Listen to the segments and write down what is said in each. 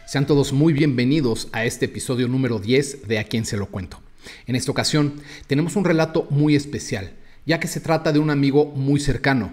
Sean todos muy bienvenidos a este episodio número 10 de A Quién Se Lo Cuento. En esta ocasión tenemos un relato muy especial, ya que se trata de un amigo muy cercano,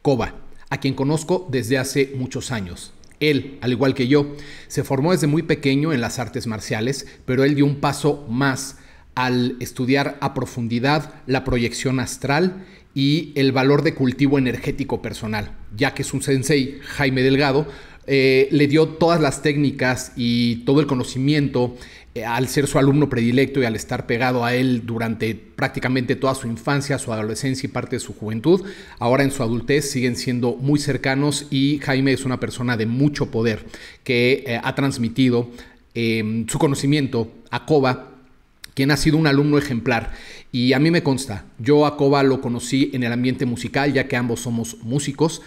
Koba, a quien conozco desde hace muchos años. Él, al igual que yo, se formó desde muy pequeño en las artes marciales, pero él dio un paso más al estudiar a profundidad la proyección astral y el valor de cultivo energético personal, ya que su sensei, Jaime Delgado, le dio todas las técnicas y todo el conocimiento al ser su alumno predilecto y al estar pegado a él durante prácticamente toda su infancia, su adolescencia y parte de su juventud. Ahora en su adultez siguen siendo muy cercanos y Jaime es una persona de mucho poder que ha transmitido su conocimiento a Koba, quien ha sido un alumno ejemplar. Y a mí me consta, yo a Koba lo conocí en el ambiente musical, ya que ambos somos músicos.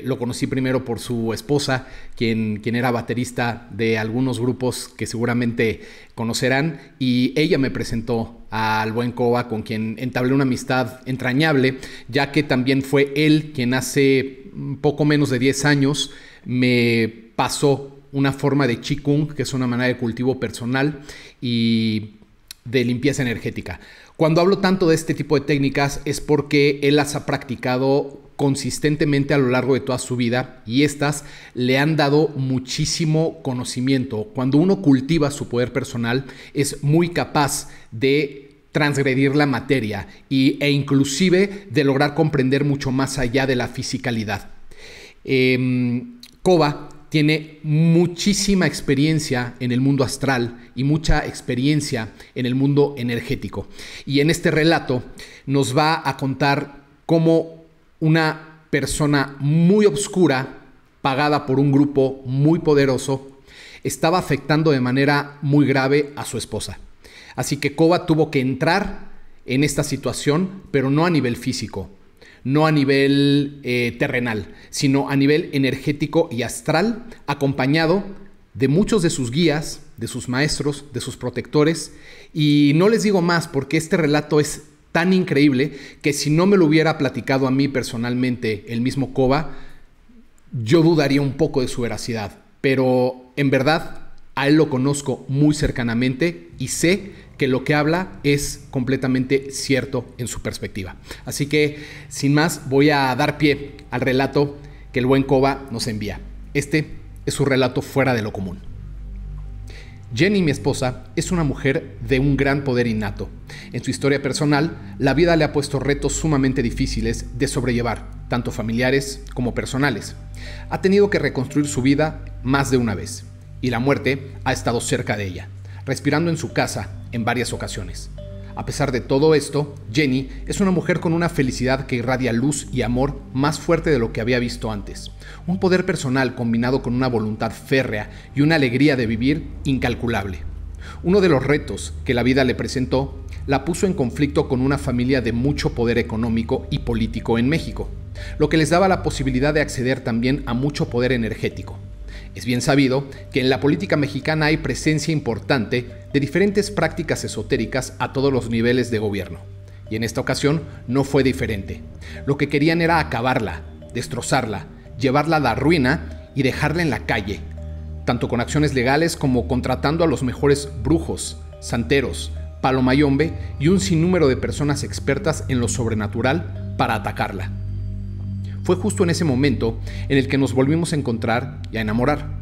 Lo conocí primero por su esposa, quien era baterista de algunos grupos que seguramente conocerán, y ella me presentó al buen Koba, con quien entablé una amistad entrañable, ya que también fue él quien hace poco menos de 10 años me pasó una forma de Qigong, que es una manera de cultivo personal y de limpieza energética. Cuando hablo tanto de este tipo de técnicas es porque él las ha practicado consistentemente a lo largo de toda su vida y estas le han dado muchísimo conocimiento. Cuando uno cultiva su poder personal es muy capaz de transgredir la materia e inclusive de lograr comprender mucho más allá de la fisicalidad. Koba tiene muchísima experiencia en el mundo astral y mucha experiencia en el mundo energético. Y en este relato nos va a contar cómo una persona muy oscura, pagada por un grupo muy poderoso, estaba afectando de manera muy grave a su esposa. Así que Koba tuvo que entrar en esta situación, pero no a nivel físico, no a nivel terrenal, sino a nivel energético y astral, acompañado de muchos de sus guías, de sus maestros, de sus protectores. Y no les digo más porque este relato es tan increíble que si no me lo hubiera platicado a mí personalmente el mismo Koba, yo dudaría un poco de su veracidad. Pero en verdad a él lo conozco muy cercanamente y sé que lo que habla es completamente cierto en su perspectiva. Así que, sin más, voy a dar pie al relato que el buen Koba nos envía. Este es su relato fuera de lo común. Jenny, mi esposa, es una mujer de un gran poder innato. En su historia personal, la vida le ha puesto retos sumamente difíciles de sobrellevar, tanto familiares como personales. Ha tenido que reconstruir su vida más de una vez, y la muerte ha estado cerca de ella, respirando en su casa en varias ocasiones. A pesar de todo esto, Jenny es una mujer con una felicidad que irradia luz y amor más fuerte de lo que había visto antes. Un poder personal combinado con una voluntad férrea y una alegría de vivir incalculable. Uno de los retos que la vida le presentó la puso en conflicto con una familia de mucho poder económico y político en México, lo que les daba la posibilidad de acceder también a mucho poder energético. Es bien sabido que en la política mexicana hay presencia importante de diferentes prácticas esotéricas a todos los niveles de gobierno. Y en esta ocasión no fue diferente. Lo que querían era acabarla, destrozarla, llevarla a la ruina y dejarla en la calle, tanto con acciones legales como contratando a los mejores brujos, santeros, palomayombe y un sinnúmero de personas expertas en lo sobrenatural para atacarla. Fue justo en ese momento en el que nos volvimos a encontrar y a enamorar.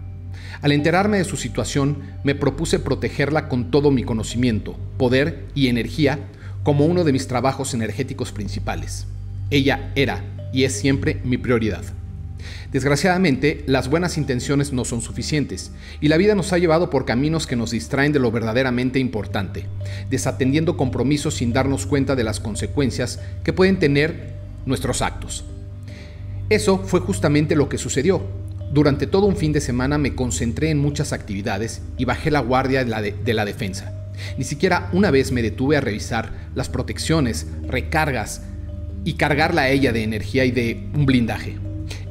Al enterarme de su situación, me propuse protegerla con todo mi conocimiento, poder y energía como uno de mis trabajos energéticos principales. Ella era y es siempre mi prioridad. Desgraciadamente, las buenas intenciones no son suficientes y la vida nos ha llevado por caminos que nos distraen de lo verdaderamente importante, desatendiendo compromisos sin darnos cuenta de las consecuencias que pueden tener nuestros actos. Eso fue justamente lo que sucedió. Durante todo un fin de semana me concentré en muchas actividades y bajé la guardia de la defensa. Ni siquiera una vez me detuve a revisar las protecciones, recargas y cargarla a ella de energía y de un blindaje.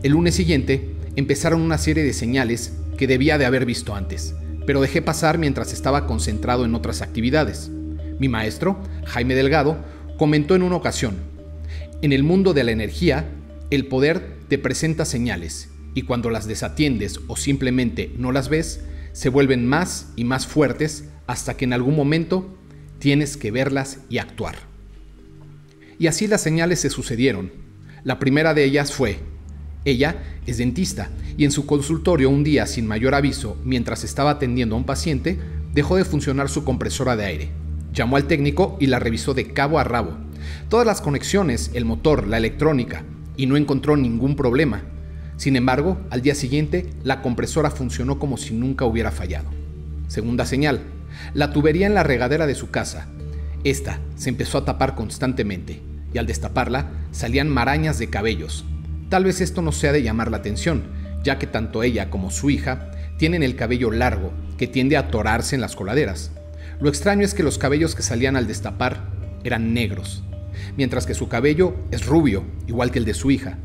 El lunes siguiente empezaron una serie de señales que debía de haber visto antes, pero dejé pasar mientras estaba concentrado en otras actividades. Mi maestro, Jaime Delgado, comentó en una ocasión: en el mundo de la energía, el poder te presenta señales y cuando las desatiendes o simplemente no las ves, se vuelven más y más fuertes hasta que en algún momento tienes que verlas y actuar. Y así las señales se sucedieron. La primera de ellas fue: ella es dentista y en su consultorio un día, sin mayor aviso, mientras estaba atendiendo a un paciente, dejó de funcionar su compresora de aire. Llamó al técnico y la revisó de cabo a rabo. Todas las conexiones, el motor, la electrónica, y no encontró ningún problema. Sin embargo, al día siguiente, la compresora funcionó como si nunca hubiera fallado. Segunda señal: la tubería en la regadera de su casa. Esta se empezó a tapar constantemente y al destaparla salían marañas de cabellos. Tal vez esto no sea de llamar la atención, ya que tanto ella como su hija tienen el cabello largo, que tiende a atorarse en las coladeras. Lo extraño es que los cabellos que salían al destapar eran negros, mientras que su cabello es rubio, igual que el de su hija.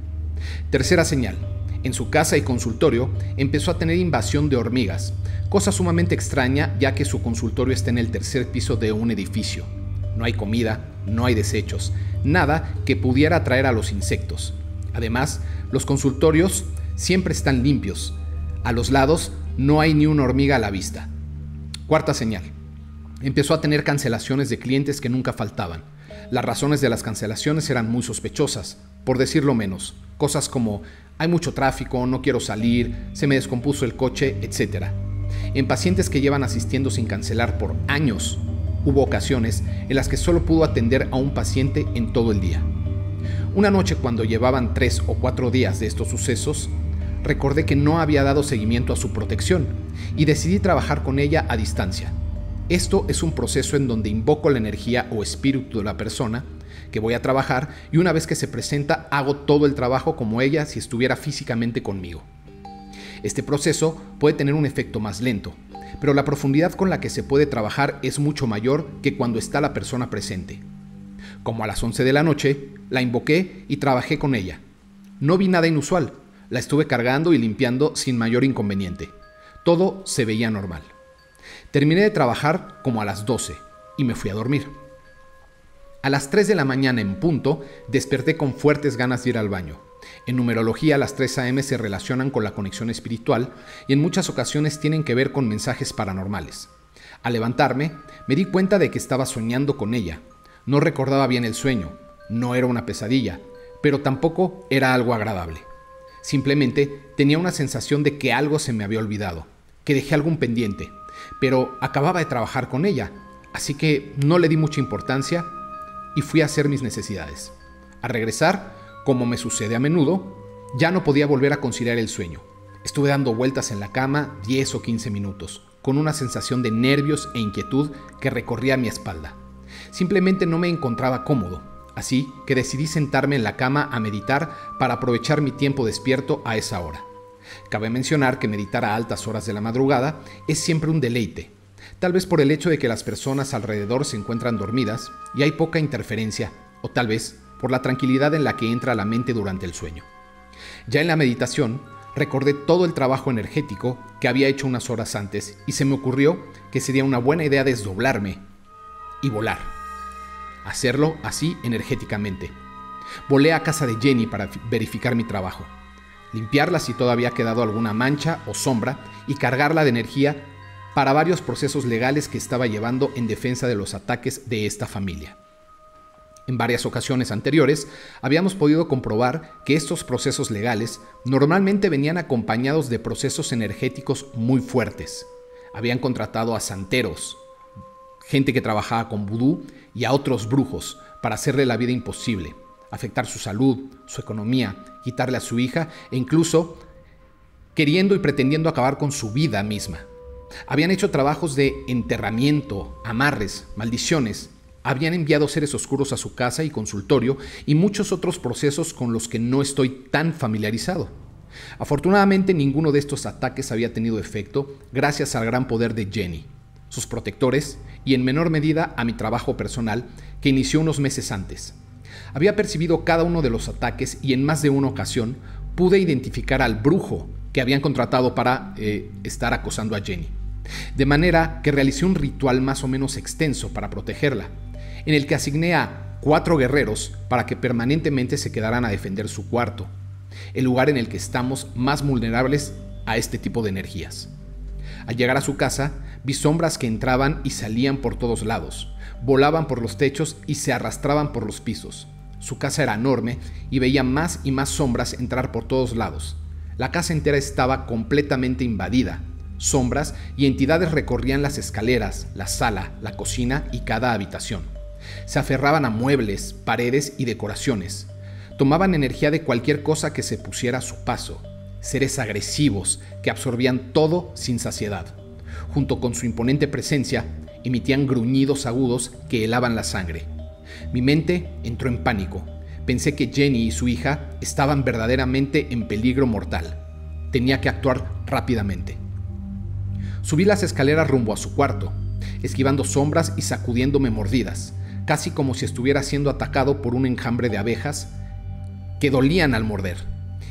Tercera señal: en su casa y consultorio empezó a tener invasión de hormigas, cosa sumamente extraña ya que su consultorio está en el tercer piso de un edificio. No hay comida, no hay desechos, nada que pudiera atraer a los insectos. Además, los consultorios siempre están limpios. A los lados no hay ni una hormiga a la vista. Cuarta señal: empezó a tener cancelaciones de clientes que nunca faltaban. Las razones de las cancelaciones eran muy sospechosas, por decirlo menos. Cosas como: hay mucho tráfico, no quiero salir, se me descompuso el coche, etc. En pacientes que llevan asistiendo sin cancelar por años, hubo ocasiones en las que solo pudo atender a un paciente en todo el día. Una noche, cuando llevaban 3 o 4 días de estos sucesos, recordé que no había dado seguimiento a su protección y decidí trabajar con ella a distancia. Esto es un proceso en donde invoco la energía o espíritu de la persona que voy a trabajar y una vez que se presenta hago todo el trabajo como ella si estuviera físicamente conmigo. Este proceso puede tener un efecto más lento, pero la profundidad con la que se puede trabajar es mucho mayor que cuando está la persona presente. Como a las 11 de la noche, la invoqué y trabajé con ella. No vi nada inusual, la estuve cargando y limpiando sin mayor inconveniente. Todo se veía normal. Terminé de trabajar como a las 12 y me fui a dormir. A las 3 de la mañana en punto, desperté con fuertes ganas de ir al baño. En numerología, las 3 a.m. se relacionan con la conexión espiritual y en muchas ocasiones tienen que ver con mensajes paranormales. Al levantarme, me di cuenta de que estaba soñando con ella. No recordaba bien el sueño, no era una pesadilla, pero tampoco era algo agradable. Simplemente tenía una sensación de que algo se me había olvidado, que dejé algún pendiente, pero acababa de trabajar con ella, así que no le di mucha importancia y fui a hacer mis necesidades. Al regresar, como me sucede a menudo, ya no podía volver a conciliar el sueño. Estuve dando vueltas en la cama 10 o 15 minutos, con una sensación de nervios e inquietud que recorría mi espalda. Simplemente no me encontraba cómodo, así que decidí sentarme en la cama a meditar para aprovechar mi tiempo despierto a esa hora. Cabe mencionar que meditar a altas horas de la madrugada es siempre un deleite, tal vez por el hecho de que las personas alrededor se encuentran dormidas y hay poca interferencia, o tal vez por la tranquilidad en la que entra la mente durante el sueño. Ya en la meditación, recordé todo el trabajo energético que había hecho unas horas antes y se me ocurrió que sería una buena idea desdoblarme y volar. Hacerlo así energéticamente. Volé a casa de Jenny para verificar mi trabajo, limpiarla si todavía ha quedado alguna mancha o sombra y cargarla de energía para varios procesos legales que estaba llevando en defensa de los ataques de esta familia. En varias ocasiones anteriores habíamos podido comprobar que estos procesos legales normalmente venían acompañados de procesos energéticos muy fuertes. Habían contratado a santeros, gente que trabajaba con vudú y a otros brujos para hacerle la vida imposible, afectar su salud, su economía, quitarle a su hija e incluso queriendo y pretendiendo acabar con su vida misma. Habían hecho trabajos de enterramiento, amarres, maldiciones. Habían enviado seres oscuros a su casa y consultorio y muchos otros procesos con los que no estoy tan familiarizado. Afortunadamente, ninguno de estos ataques había tenido efecto gracias al gran poder de Jenny, sus protectores y en menor medida a mi trabajo personal que inició unos meses antes. Había percibido cada uno de los ataques y en más de una ocasión pude identificar al brujo que habían contratado para estar acosando a Jenny. De manera que realicé un ritual más o menos extenso para protegerla, en el que asigné a 4 guerreros para que permanentemente se quedaran a defender su cuarto, el lugar en el que estamos más vulnerables a este tipo de energías. Al llegar a su casa, vi sombras que entraban y salían por todos lados, volaban por los techos y se arrastraban por los pisos. Su casa era enorme y veía más y más sombras entrar por todos lados. La casa entera estaba completamente invadida. Sombras y entidades recorrían las escaleras, la sala, la cocina y cada habitación. Se aferraban a muebles, paredes y decoraciones. Tomaban energía de cualquier cosa que se pusiera a su paso. Seres agresivos que absorbían todo sin saciedad. Junto con su imponente presencia, emitían gruñidos agudos que helaban la sangre. Mi mente entró en pánico. Pensé que Jenny y su hija estaban verdaderamente en peligro mortal. Tenía que actuar rápidamente. Subí las escaleras rumbo a su cuarto, esquivando sombras y sacudiéndome mordidas, casi como si estuviera siendo atacado por un enjambre de abejas que dolían al morder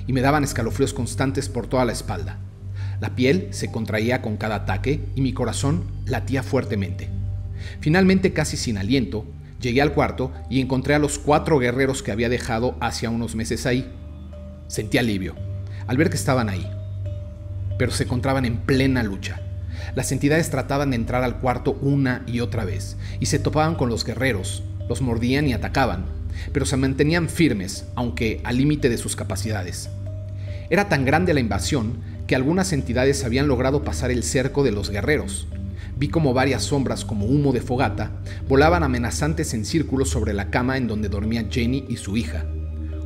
y me daban escalofríos constantes por toda la espalda. La piel se contraía con cada ataque y mi corazón latía fuertemente. Finalmente, casi sin aliento, llegué al cuarto y encontré a los 4 guerreros que había dejado hacía unos meses ahí. Sentí alivio al ver que estaban ahí, pero se encontraban en plena lucha. Las entidades trataban de entrar al cuarto una y otra vez y se topaban con los guerreros, los mordían y atacaban, pero se mantenían firmes, aunque al límite de sus capacidades. Era tan grande la invasión que algunas entidades habían logrado pasar el cerco de los guerreros. Vi como varias sombras como humo de fogata volaban amenazantes en círculos sobre la cama en donde dormía Jenny y su hija,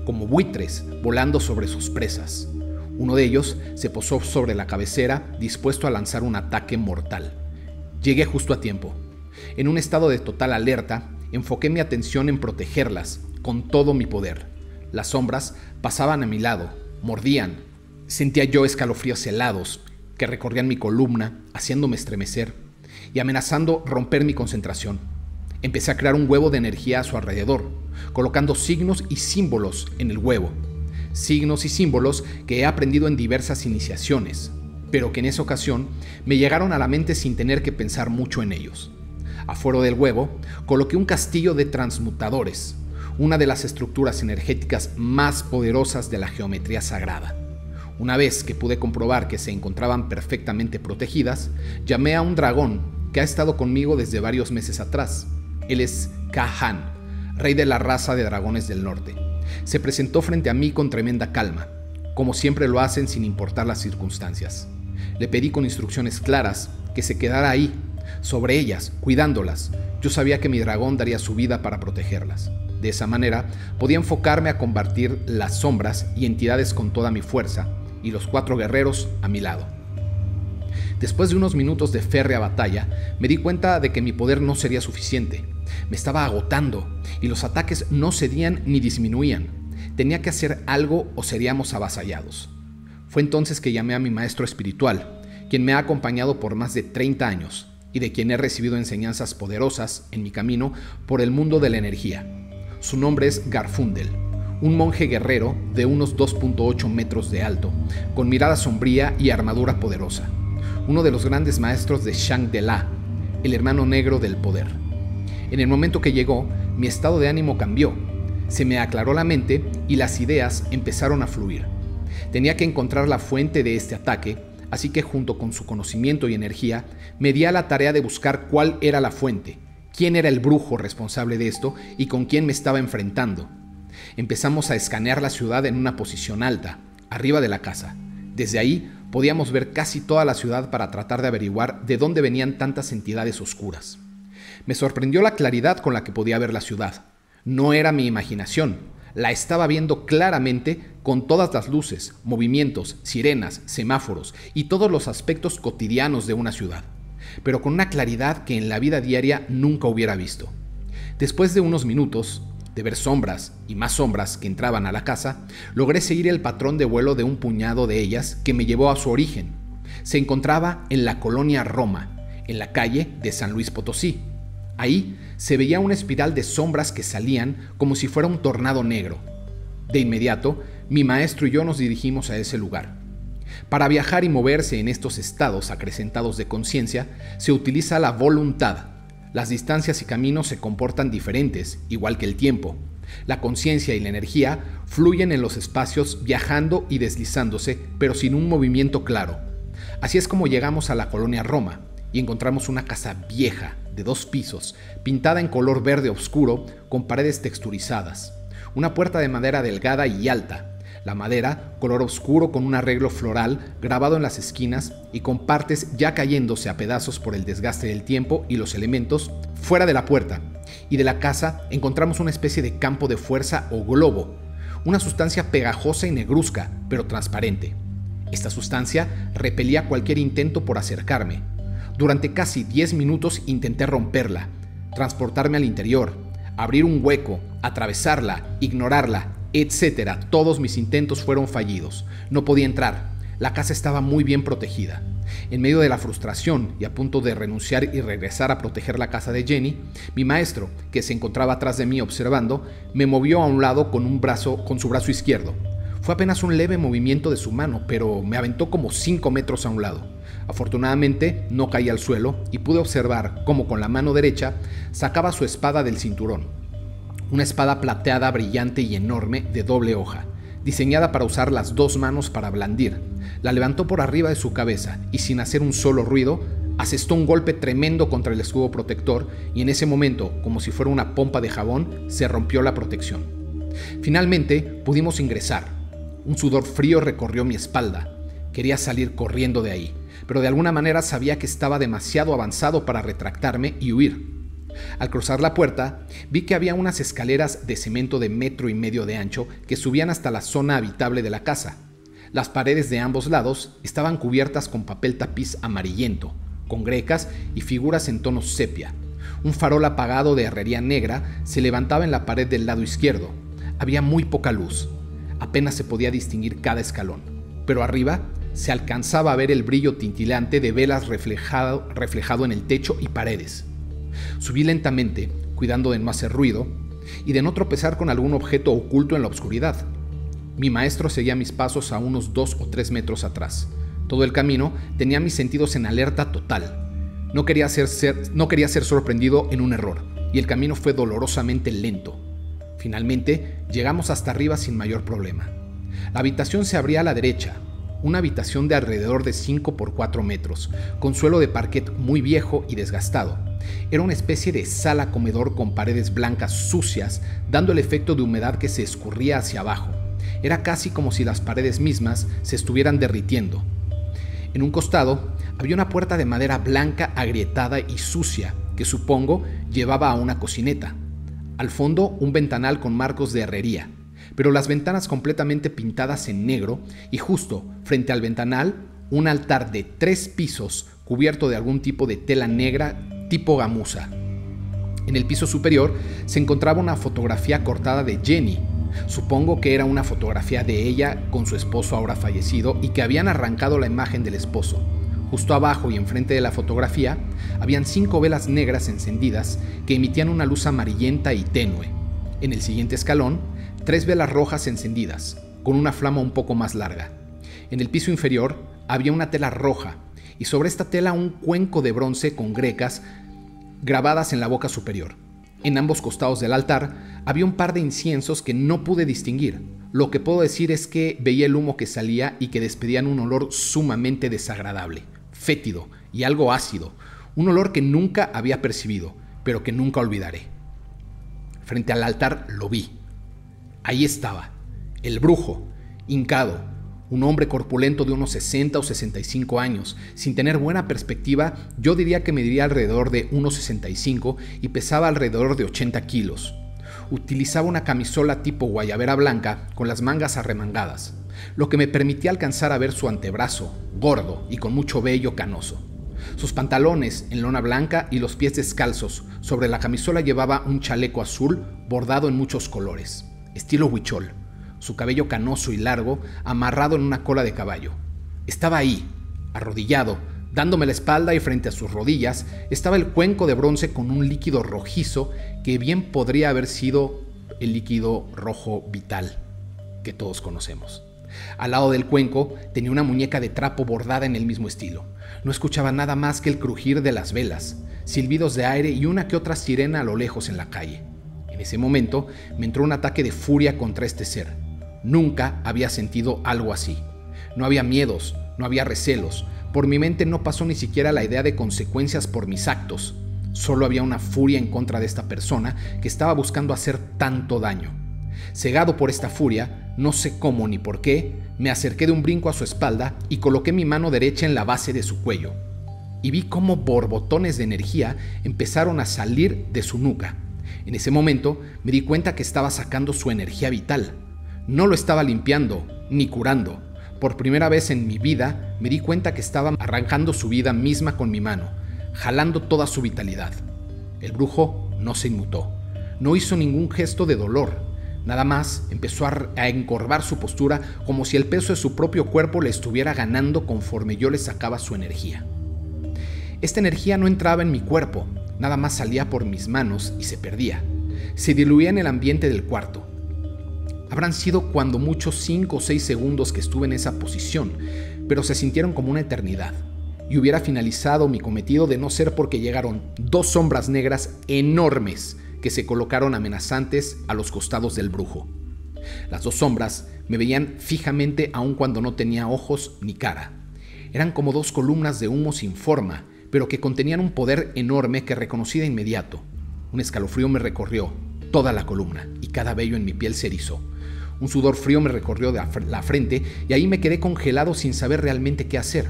como buitres volando sobre sus presas. Uno de ellos se posó sobre la cabecera, dispuesto a lanzar un ataque mortal. Llegué justo a tiempo. En un estado de total alerta, enfoqué mi atención en protegerlas con todo mi poder. Las sombras pasaban a mi lado, mordían. Sentía yo escalofríos helados que recorrían mi columna, haciéndome estremecer y amenazando romper mi concentración. Empecé a crear un huevo de energía a su alrededor, colocando signos y símbolos en el huevo. Signos y símbolos que he aprendido en diversas iniciaciones, pero que en esa ocasión me llegaron a la mente sin tener que pensar mucho en ellos. Afuera del huevo, coloqué un castillo de transmutadores, una de las estructuras energéticas más poderosas de la geometría sagrada. Una vez que pude comprobar que se encontraban perfectamente protegidas, llamé a un dragón que ha estado conmigo desde varios meses atrás. Él es Ka-Han, rey de la raza de dragones del norte. Se presentó frente a mí con tremenda calma, como siempre lo hacen sin importar las circunstancias. Le pedí con instrucciones claras que se quedara ahí, sobre ellas, cuidándolas. Yo sabía que mi dragón daría su vida para protegerlas. De esa manera, podía enfocarme a combatir las sombras y entidades con toda mi fuerza, y los 4 guerreros a mi lado. Después de unos minutos de férrea batalla, me di cuenta de que mi poder no sería suficiente. Me estaba agotando y los ataques no cedían ni disminuían. Tenía que hacer algo o seríamos avasallados. Fue entonces que llamé a mi maestro espiritual, quien me ha acompañado por más de 30 años y de quien he recibido enseñanzas poderosas en mi camino por el mundo de la energía. Su nombre es Garfundel, un monje guerrero de unos 2.8 metros de alto, con mirada sombría y armadura poderosa. Uno de los grandes maestros de Shangri-La, el hermano negro del poder. En el momento que llegó, mi estado de ánimo cambió. Se me aclaró la mente y las ideas empezaron a fluir. Tenía que encontrar la fuente de este ataque, así que junto con su conocimiento y energía, me di a la tarea de buscar cuál era la fuente, quién era el brujo responsable de esto y con quién me estaba enfrentando. Empezamos a escanear la ciudad en una posición alta, arriba de la casa. Desde ahí podíamos ver casi toda la ciudad para tratar de averiguar de dónde venían tantas entidades oscuras. Me sorprendió la claridad con la que podía ver la ciudad. No era mi imaginación, la estaba viendo claramente con todas las luces, movimientos, sirenas, semáforos y todos los aspectos cotidianos de una ciudad, pero con una claridad que en la vida diaria nunca hubiera visto. Después de unos minutos de ver sombras y más sombras que entraban a la casa, logré seguir el patrón de vuelo de un puñado de ellas que me llevó a su origen. Se encontraba en la colonia Roma, en la calle de San Luis Potosí. Ahí se veía una espiral de sombras que salían como si fuera un tornado negro. De inmediato, mi maestro y yo nos dirigimos a ese lugar. Para viajar y moverse en estos estados acrecentados de conciencia, se utiliza la voluntad. Las distancias y caminos se comportan diferentes, igual que el tiempo. La conciencia y la energía fluyen en los espacios viajando y deslizándose, pero sin un movimiento claro. Así es como llegamos a la colonia Roma y encontramos una casa vieja de 2 pisos, pintada en color verde oscuro con paredes texturizadas, una puerta de madera delgada y alta. La madera, color oscuro con un arreglo floral grabado en las esquinas y con partes ya cayéndose a pedazos por el desgaste del tiempo y los elementos. Fuera de la puerta y de la casa encontramos una especie de campo de fuerza o globo, una sustancia pegajosa y negruzca, pero transparente. Esta sustancia repelía cualquier intento por acercarme. Durante casi 10 minutos intenté romperla, transportarme al interior, abrir un hueco, atravesarla, ignorarla, etcétera. Todos mis intentos fueron fallidos. No podía entrar. La casa estaba muy bien protegida. En medio de la frustración y a punto de renunciar y regresar a proteger la casa de Jenny, mi maestro, que se encontraba atrás de mí observando, me movió a un lado con su brazo izquierdo. Fue apenas un leve movimiento de su mano, pero me aventó como 5 metros a un lado. Afortunadamente no caí al suelo y pude observar cómo con la mano derecha sacaba su espada del cinturón. Una espada plateada brillante y enorme de doble hoja, diseñada para usar las 2 manos para blandir. La levantó por arriba de su cabeza y sin hacer un solo ruido, asestó un golpe tremendo contra el escudo protector y en ese momento, como si fuera una pompa de jabón, se rompió la protección. Finalmente pudimos ingresar. Un sudor frío recorrió mi espalda. Quería salir corriendo de ahí, pero de alguna manera sabía que estaba demasiado avanzado para retractarme y huir. Al cruzar la puerta, vi que había unas escaleras de cemento de 1,5 metros de ancho que subían hasta la zona habitable de la casa. Las paredes de ambos lados estaban cubiertas con papel tapiz amarillento, con grecas y figuras en tonos sepia. Un farol apagado de herrería negra se levantaba en la pared del lado izquierdo. Había muy poca luz. Apenas se podía distinguir cada escalón, pero arriba se alcanzaba a ver el brillo tintilante de velas reflejado en el techo y paredes. Subí lentamente, cuidando de no hacer ruido y de no tropezar con algún objeto oculto en la oscuridad. Mi maestro seguía mis pasos a unos 2 o 3 metros atrás. Todo el camino tenía mis sentidos en alerta total. No quería ser sorprendido en un error, y el camino fue dolorosamente lento. Finalmente, llegamos hasta arriba sin mayor problema. La habitación se abría a la derecha, una habitación de alrededor de 5 por 4 metros, con suelo de parquet muy viejo y desgastado. Era una especie de sala-comedor con paredes blancas sucias, dando el efecto de humedad que se escurría hacia abajo. Era casi como si las paredes mismas se estuvieran derritiendo. En un costado había una puerta de madera blanca agrietada y sucia, que supongo llevaba a una cocineta. Al fondo un ventanal con marcos de herrería, pero las ventanas completamente pintadas en negro y justo frente al ventanal un altar de 3 pisos cubierto de algún tipo de tela negra tipo gamuza. En el piso superior se encontraba una fotografía cortada de Jenny. Supongo que era una fotografía de ella con su esposo ahora fallecido y que habían arrancado la imagen del esposo. Justo abajo y enfrente de la fotografía habían 5 velas negras encendidas que emitían una luz amarillenta y tenue. En el siguiente escalón, 3 velas rojas encendidas, con una flama un poco más larga. En el piso inferior había una tela roja y sobre esta tela un cuenco de bronce con grecas grabadas en la boca superior. En ambos costados del altar había un par de inciensos que no pude distinguir. Lo que puedo decir es que veía el humo que salía y que despedían un olor sumamente desagradable, fétido y algo ácido, un olor que nunca había percibido, pero que nunca olvidaré. Frente al altar lo vi. Ahí estaba, el brujo, hincado, un hombre corpulento de unos 60 o 65 años. Sin tener buena perspectiva, yo diría que mediría alrededor de 1,65 y pesaba alrededor de 80 kilos. Utilizaba una camisola tipo guayabera blanca con las mangas arremangadas, lo que me permitía alcanzar a ver su antebrazo, gordo y con mucho vello canoso. Sus pantalones en lona blanca y los pies descalzos. Sobre la camisola llevaba un chaleco azul bordado en muchos colores, estilo huichol. Su cabello canoso y largo, amarrado en una cola de caballo. Estaba ahí, arrodillado, dándome la espalda y frente a sus rodillas estaba el cuenco de bronce con un líquido rojizo que bien podría haber sido el líquido rojo vital que todos conocemos. Al lado del cuenco tenía una muñeca de trapo bordada en el mismo estilo. No escuchaba nada más que el crujir de las velas, silbidos de aire y una que otra sirena a lo lejos en la calle. En ese momento me entró un ataque de furia contra este ser. Nunca había sentido algo así. No había miedos, no había recelos. Por mi mente no pasó ni siquiera la idea de consecuencias por mis actos. Solo había una furia en contra de esta persona que estaba buscando hacer tanto daño. Cegado por esta furia, no sé cómo ni por qué, me acerqué de un brinco a su espalda y coloqué mi mano derecha en la base de su cuello. Y vi cómo borbotones de energía empezaron a salir de su nuca. En ese momento me di cuenta que estaba sacando su energía vital. No lo estaba limpiando ni curando. Por primera vez en mi vida me di cuenta que estaba arrancando su vida misma con mi mano, jalando toda su vitalidad. El brujo no se inmutó, no hizo ningún gesto de dolor. Nada más empezó a encorvar su postura como si el peso de su propio cuerpo le estuviera ganando conforme yo le sacaba su energía. Esta energía no entraba en mi cuerpo, nada más salía por mis manos y se perdía. Se diluía en el ambiente del cuarto. Habrán sido cuando mucho 5 o 6 segundos que estuve en esa posición, pero se sintieron como una eternidad. Y hubiera finalizado mi cometido de no ser porque llegaron 2 sombras negras enormes que se colocaron amenazantes a los costados del brujo. Las 2 sombras me veían fijamente aun cuando no tenía ojos ni cara. Eran como 2 columnas de humo sin forma, pero que contenían un poder enorme que reconocí de inmediato. Un escalofrío me recorrió toda la columna y cada vello en mi piel se erizó. Un sudor frío me recorrió de la frente y ahí me quedé congelado sin saber realmente qué hacer.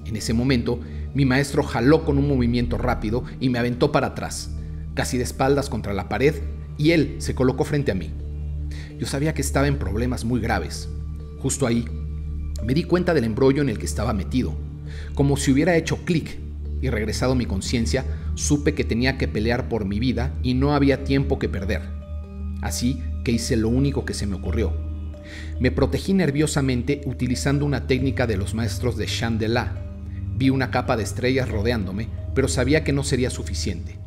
En ese momento, mi maestro jaló con un movimiento rápido y me aventó para atrás, casi de espaldas contra la pared, y él se colocó frente a mí. Yo sabía que estaba en problemas muy graves. Justo ahí, me di cuenta del embrollo en el que estaba metido. Como si hubiera hecho clic y regresado mi conciencia, supe que tenía que pelear por mi vida y no había tiempo que perder. Así que hice lo único que se me ocurrió. Me protegí nerviosamente utilizando una técnica de los maestros de Chandela. Vi una capa de estrellas rodeándome, pero sabía que no sería suficiente.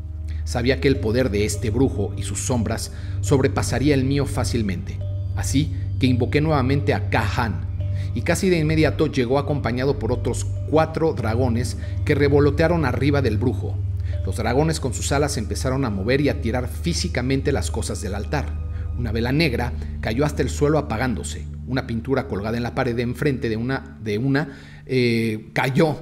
Sabía que el poder de este brujo y sus sombras sobrepasaría el mío fácilmente. Así que invoqué nuevamente a Kahan, y casi de inmediato llegó acompañado por otros 4 dragones que revolotearon arriba del brujo. Los dragones con sus alas empezaron a mover y a tirar físicamente las cosas del altar. Una vela negra cayó hasta el suelo apagándose. Una pintura colgada en la pared de enfrente cayó.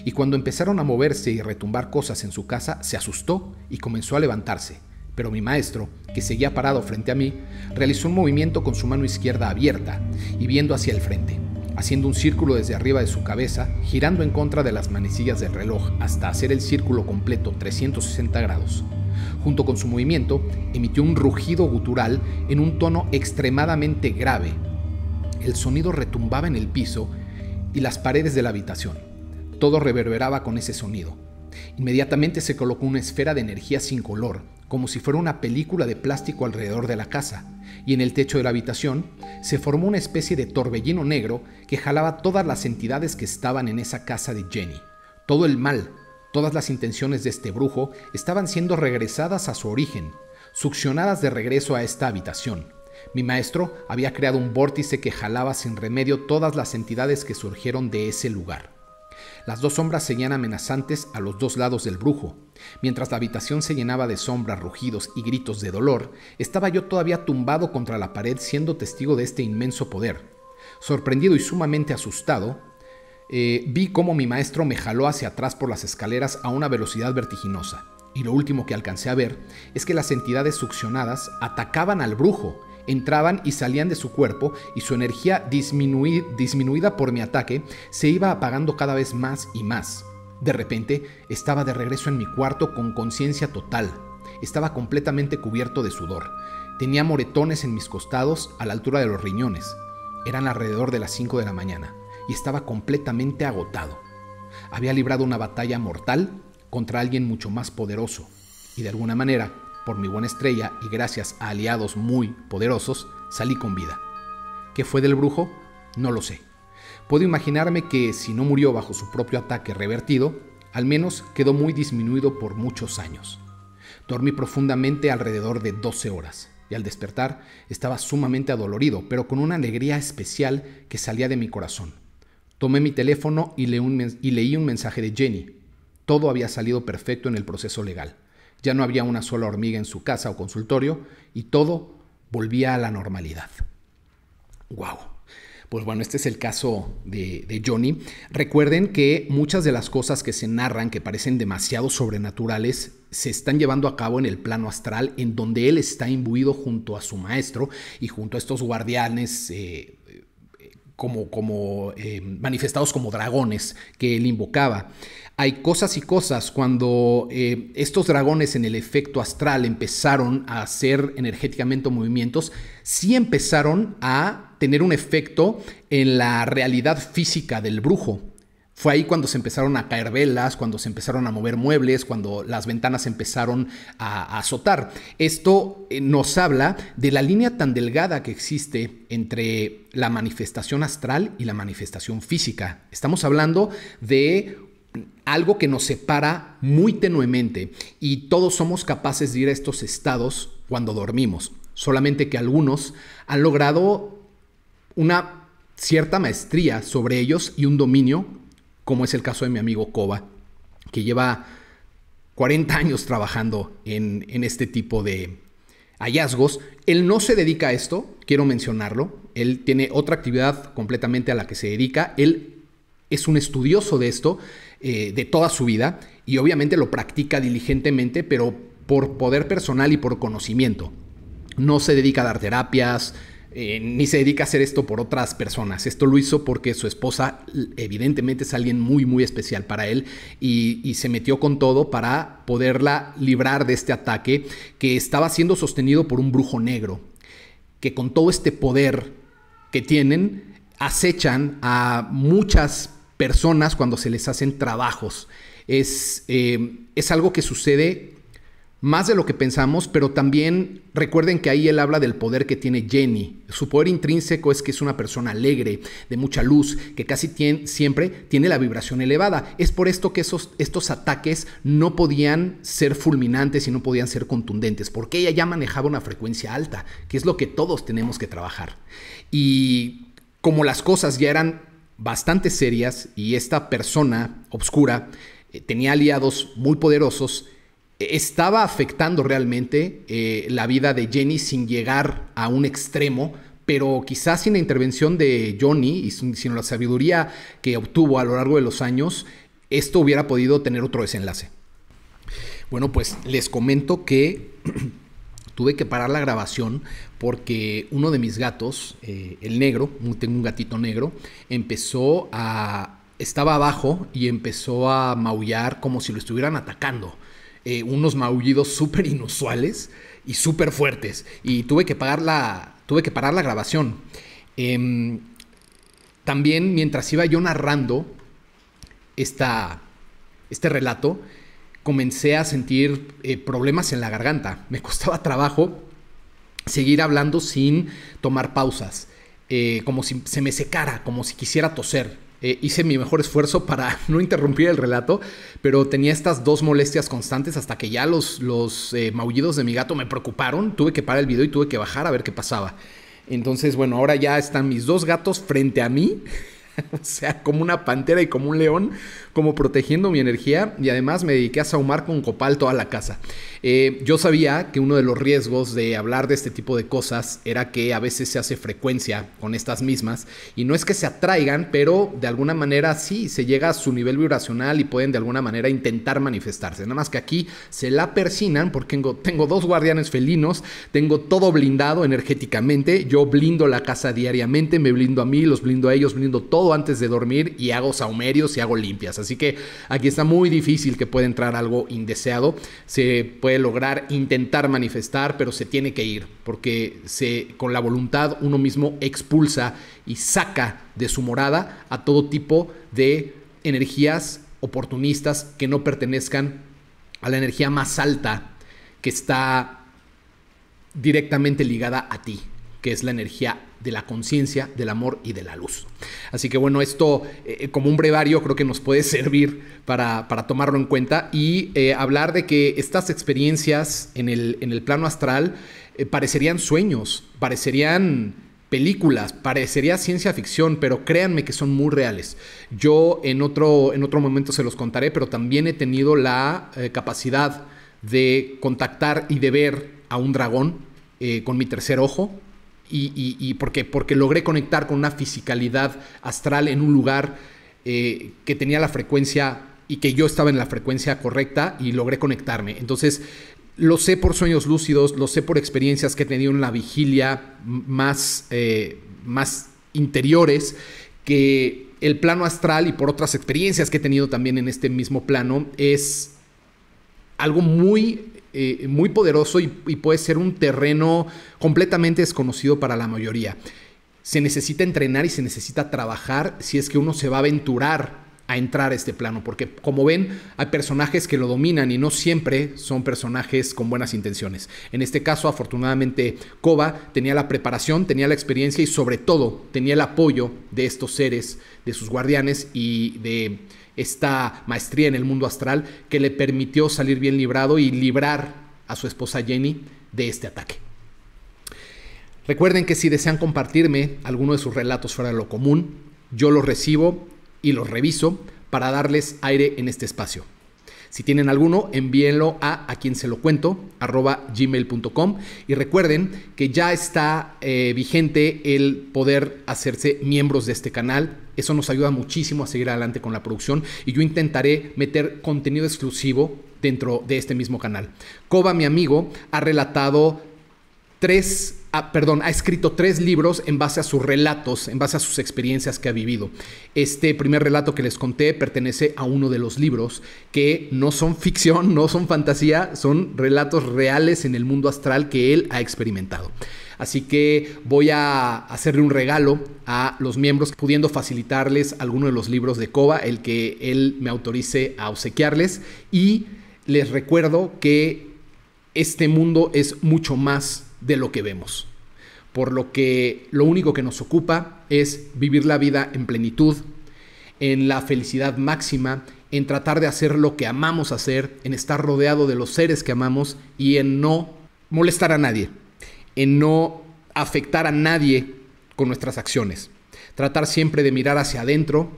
Y cuando empezaron a moverse y retumbar cosas en su casa, se asustó y comenzó a levantarse. Pero mi maestro, que seguía parado frente a mí, realizó un movimiento con su mano izquierda abierta y viendo hacia el frente, haciendo un círculo desde arriba de su cabeza, girando en contra de las manecillas del reloj hasta hacer el círculo completo 360 grados. Junto con su movimiento, emitió un rugido gutural en un tono extremadamente grave. El sonido retumbaba en el piso y las paredes de la habitación. Todo reverberaba con ese sonido. Inmediatamente se colocó una esfera de energía sin color, como si fuera una película de plástico alrededor de la casa, y en el techo de la habitación se formó una especie de torbellino negro que jalaba todas las entidades que estaban en esa casa de Jenny. Todo el mal, todas las intenciones de este brujo estaban siendo regresadas a su origen, succionadas de regreso a esta habitación. Mi maestro había creado un vórtice que jalaba sin remedio todas las entidades que surgieron de ese lugar. Las 2 sombras seguían amenazantes a los 2 lados del brujo. Mientras la habitación se llenaba de sombras, rugidos y gritos de dolor, estaba yo todavía tumbado contra la pared siendo testigo de este inmenso poder. Sorprendido y sumamente asustado, vi cómo mi maestro me jaló hacia atrás por las escaleras a una velocidad vertiginosa. Y lo último que alcancé a ver es que las entidades succionadas atacaban al brujo, entraban y salían de su cuerpo y su energía disminuida por mi ataque se iba apagando cada vez más y más. De repente estaba de regreso en mi cuarto con conciencia total. Estaba completamente cubierto de sudor. Tenía moretones en mis costados a la altura de los riñones. Eran alrededor de las 5 de la mañana y estaba completamente agotado. Había librado una batalla mortal contra alguien mucho más poderoso y de alguna manera, por mi buena estrella y gracias a aliados muy poderosos, salí con vida. ¿Qué fue del brujo? No lo sé. Puedo imaginarme que si no murió bajo su propio ataque revertido, al menos quedó muy disminuido por muchos años. Dormí profundamente alrededor de 12 horas y al despertar estaba sumamente adolorido, pero con una alegría especial que salía de mi corazón. Tomé mi teléfono y leí un mensaje de Jenny. Todo había salido perfecto en el proceso legal. Ya no había una sola hormiga en su casa o consultorio y todo volvía a la normalidad. ¡Wow! Pues bueno, este es el caso de Johnny. Recuerden que muchas de las cosas que se narran, que parecen demasiado sobrenaturales, se están llevando a cabo en el plano astral, en donde él está imbuido junto a su maestro y junto a estos guardianes manifestados como dragones que él invocaba. Hay cosas y cosas. Cuando estos dragones en el efecto astral empezaron a hacer energéticamente movimientos, sí empezaron a tener un efecto en la realidad física del brujo. Fue ahí cuando se empezaron a caer velas, cuando se empezaron a mover muebles, cuando las ventanas empezaron a azotar. Esto nos habla de la línea tan delgada que existe entre la manifestación astral y la manifestación física. Estamos hablando de algo que nos separa muy tenuemente y todos somos capaces de ir a estos estados cuando dormimos. Solamente que algunos han logrado una cierta maestría sobre ellos y un dominio, como es el caso de mi amigo Koba, que lleva 40 años trabajando en este tipo de hallazgos. Él no se dedica a esto, quiero mencionarlo. Él tiene otra actividad completamente a la que se dedica. Él es un estudioso de esto de toda su vida y obviamente lo practica diligentemente, pero por poder personal y por conocimiento. No se dedica a dar terapias, ni se dedica a hacer esto por otras personas. Esto lo hizo porque su esposa evidentemente es alguien muy, muy especial para él y se metió con todo para poderla librar de este ataque que estaba siendo sostenido por un brujo negro, que con todo este poder que tienen acechan a muchas personas cuando se les hacen trabajos. Es algo que sucede más de lo que pensamos, pero también recuerden que ahí él habla del poder que tiene Jenny. Su poder intrínseco es que es una persona alegre, de mucha luz, que casi siempre tiene la vibración elevada. Es por esto que estos ataques no podían ser fulminantes y no podían ser contundentes, porque ella ya manejaba una frecuencia alta, que es lo que todos tenemos que trabajar. Y como las cosas ya eran bastante serias y esta persona obscura tenía aliados muy poderosos, estaba afectando realmente la vida de Jenny sin llegar a un extremo, pero quizás sin la intervención de Johnny y sin la sabiduría que obtuvo a lo largo de los años, esto hubiera podido tener otro desenlace. Bueno, pues les comento que tuve que parar la grabación porque uno de mis gatos, el negro, tengo un gatito negro, estaba abajo y empezó a maullar como si lo estuvieran atacando. Unos maullidos súper inusuales y súper fuertes. Y tuve que parar la grabación. También mientras iba yo narrando este relato, comencé a sentir problemas en la garganta. Me costaba trabajo seguir hablando sin tomar pausas. Como si se me secara, como si quisiera toser. Hice mi mejor esfuerzo para no interrumpir el relato, pero tenía estas dos molestias constantes hasta que ya los maullidos de mi gato me preocuparon. Tuve que parar el video y tuve que bajar a ver qué pasaba. Entonces, bueno, ahora ya están mis dos gatos frente a mí, o sea, como una pantera y como un león, como protegiendo mi energía, y además me dediqué a sahumar con copal toda la casa. Yo sabía que uno de los riesgos de hablar de este tipo de cosas era que a veces se hace frecuencia con estas mismas, y no es que se atraigan, pero de alguna manera sí, se llega a su nivel vibracional y pueden de alguna manera intentar manifestarse. Nada más que aquí se la persinan porque tengo dos guardianes felinos, tengo todo blindado energéticamente, yo blindo la casa diariamente, me blindo a mí, los blindo a ellos, blindo todo antes de dormir y hago sahumerios y hago limpias. Así que aquí está muy difícil que pueda entrar algo indeseado. Se puede lograr intentar manifestar, pero se tiene que ir porque con la voluntad uno mismo expulsa y saca de su morada a todo tipo de energías oportunistas que no pertenezcan a la energía más alta que está directamente ligada a ti, que es la energía de la conciencia, del amor y de la luz. Así que bueno, esto como un brevario creo que nos puede servir para tomarlo en cuenta y hablar de que estas experiencias en el plano astral parecerían sueños, parecerían películas, parecería ciencia ficción, pero créanme que son muy reales. Yo en otro momento se los contaré, pero también he tenido la capacidad de contactar y de ver a un dragón con mi tercer ojo. porque logré conectar con una fisicalidad astral en un lugar que tenía la frecuencia y que yo estaba en la frecuencia correcta y logré conectarme. Entonces, lo sé por sueños lúcidos, lo sé por experiencias que he tenido en la vigilia más interiores, que el plano astral y por otras experiencias que he tenido también en este mismo plano es algo muy poderoso y puede ser un terreno completamente desconocido para la mayoría. Se necesita entrenar y se necesita trabajar si es que uno se va a aventurar a entrar a este plano, porque como ven, hay personajes que lo dominan y no siempre son personajes con buenas intenciones. En este caso, afortunadamente, Koba tenía la preparación, tenía la experiencia y sobre todo tenía el apoyo de estos seres, de sus guardianes y de esta maestría en el mundo astral que le permitió salir bien librado y librar a su esposa Jenny de este ataque. Recuerden que si desean compartirme alguno de sus relatos fuera de lo común, yo los recibo y los reviso para darles aire en este espacio. Si tienen alguno, envíenlo a quienselocuento @gmail.com y recuerden que ya está vigente el poder hacerse miembros de este canal. Eso nos ayuda muchísimo a seguir adelante con la producción y yo intentaré meter contenido exclusivo dentro de este mismo canal. Koba, mi amigo, ha escrito 3 libros en base a sus relatos, en base a sus experiencias que ha vivido. Este primer relato que les conté pertenece a uno de los libros que no son ficción, no son fantasía, son relatos reales en el mundo astral que él ha experimentado. Así que voy a hacerle un regalo a los miembros, pudiendo facilitarles alguno de los libros de Koba, el que él me autorice a obsequiarles. Y les recuerdo que este mundo es mucho más de lo que vemos, por lo que lo único que nos ocupa es vivir la vida en plenitud, en la felicidad máxima, en tratar de hacer lo que amamos hacer, en estar rodeado de los seres que amamos y en no molestar a nadie, en no afectar a nadie con nuestras acciones. Tratar siempre de mirar hacia adentro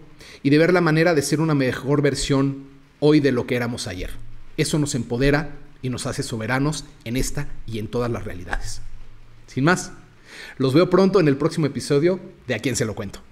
y de ver la manera de ser una mejor versión hoy de lo que éramos ayer. Eso nos empodera y nos hace soberanos en esta y en todas las realidades. Sin más, los veo pronto en el próximo episodio de A Quién Se Lo Cuento.